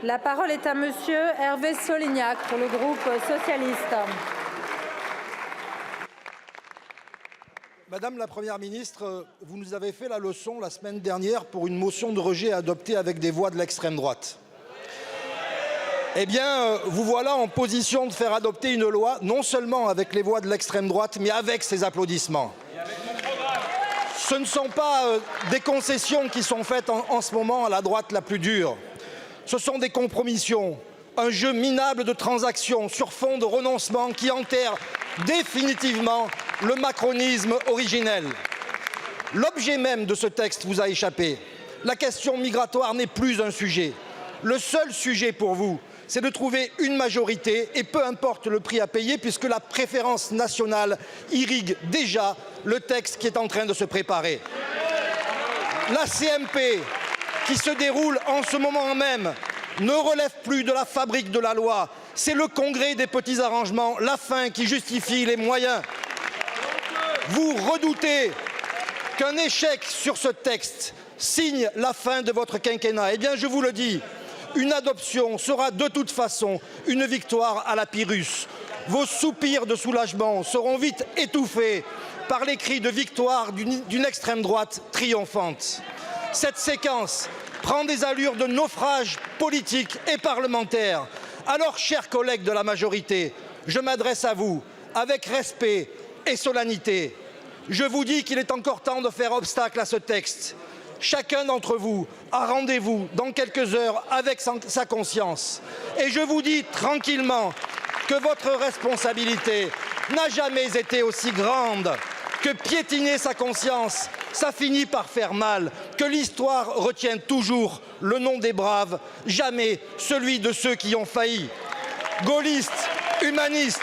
La parole est à monsieur Hervé Solignac pour le groupe socialiste. Madame la Première ministre, vous nous avez fait la leçon la semaine dernière pour une motion de rejet adoptée avec des voix de l'extrême droite. Eh bien, vous voilà en position de faire adopter une loi, non seulement avec les voix de l'extrême droite, mais avec ses applaudissements. Ce ne sont pas des concessions qui sont faites en ce moment à la droite la plus dure. Ce sont des compromissions, un jeu minable de transactions sur fond de renoncement qui enterre définitivement le macronisme originel. L'objet même de ce texte vous a échappé. La question migratoire n'est plus un sujet. Le seul sujet pour vous, c'est de trouver une majorité et peu importe le prix à payer puisque la préférence nationale irrigue déjà le texte qui est en train de se préparer. La CMP qui se déroule en ce moment même ne relève plus de la fabrique de la loi. C'est le congrès des petits arrangements, la fin qui justifie les moyens. Vous redoutez qu'un échec sur ce texte signe la fin de votre quinquennat. Eh bien, je vous le dis, une adoption sera de toute façon une victoire à la Pyrrhus. Vos soupirs de soulagement seront vite étouffés par les cris de victoire d'une extrême droite triomphante. Cette séquence prend des allures de naufrage politique et parlementaire. Alors, chers collègues de la majorité, je m'adresse à vous avec respect et solennité. Je vous dis qu'il est encore temps de faire obstacle à ce texte. Chacun d'entre vous a rendez-vous dans quelques heures avec sa conscience. Et je vous dis tranquillement que votre responsabilité n'a jamais été aussi grande, que piétiner sa conscience, ça finit par faire mal, que l'histoire retienne toujours le nom des braves, jamais celui de ceux qui ont failli. Gaullistes, humanistes,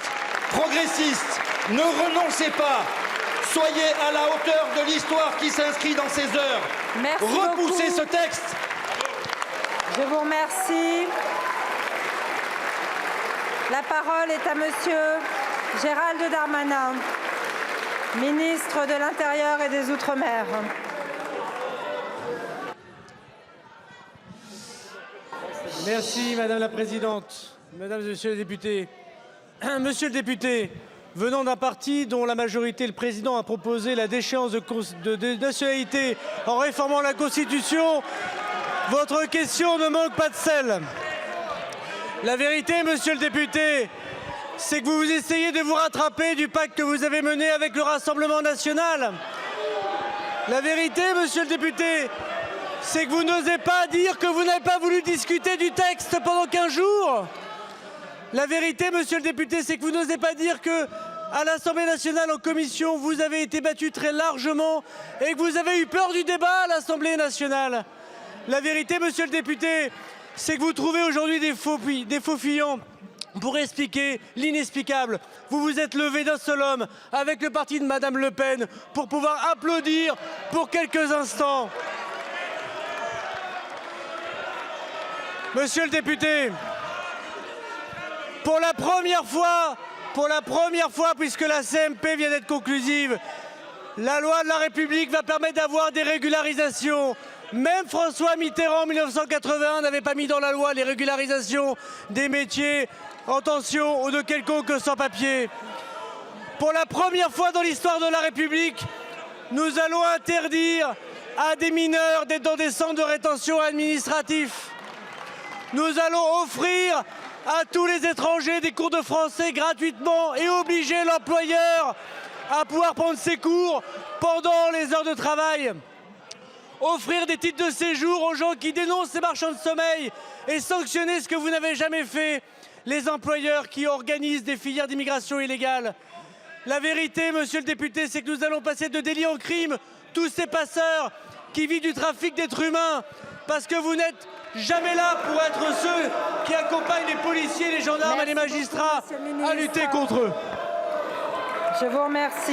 progressistes, ne renoncez pas. Soyez à la hauteur de l'histoire qui s'inscrit dans ces heures. Merci Repoussez beaucoup. ce texte. Je vous remercie. La parole est à monsieur Gérald Darmanin, ministre de l'Intérieur et des Outre-mer. Merci Madame la Présidente, Mesdames et Messieurs les députés. Monsieur le député, venant d'un parti dont la majorité, le président, a proposé la déchéance de nationalité en réformant la Constitution, votre question ne manque pas de sel. La vérité, monsieur le député, c'est que vous essayez de vous rattraper du pacte que vous avez mené avec le Rassemblement national. La vérité, monsieur le député, c'est que vous n'osez pas dire que vous n'avez pas voulu discuter du texte pendant 15 jours. La vérité, monsieur le député, c'est que vous n'osez pas dire que à l'Assemblée nationale, en commission, vous avez été battu très largement et que vous avez eu peur du débat à l'Assemblée nationale. La vérité, monsieur le député, c'est que vous trouvez aujourd'hui des faux fuyants pour expliquer l'inexplicable. Vous vous êtes levé d'un seul homme avec le parti de Madame Le Pen pour pouvoir applaudir pour quelques instants. Monsieur le député, pour la première fois, puisque la CMP vient d'être conclusive, la loi de la République va permettre d'avoir des régularisations. Même François Mitterrand en 1981 n'avait pas mis dans la loi les régularisations des métiers en tension ou de quelconque sans-papiers. Pour la première fois dans l'histoire de la République, nous allons interdire à des mineurs d'être dans des centres de rétention administratifs. Nous allons offrir à tous les étrangers des cours de français gratuitement et obliger l'employeur à pouvoir prendre ses cours pendant les heures de travail. Offrir des titres de séjour aux gens qui dénoncent ces marchands de sommeil et sanctionner ce que vous n'avez jamais fait, les employeurs qui organisent des filières d'immigration illégale. La vérité, monsieur le député, c'est que nous allons passer de délit en crime tous ces passeurs qui vivent du trafic d'êtres humains parce que vous n'êtes jamais là pour être ceux qui accompagnent les policiers, les gendarmes et les magistrats à lutter contre eux. Je vous remercie.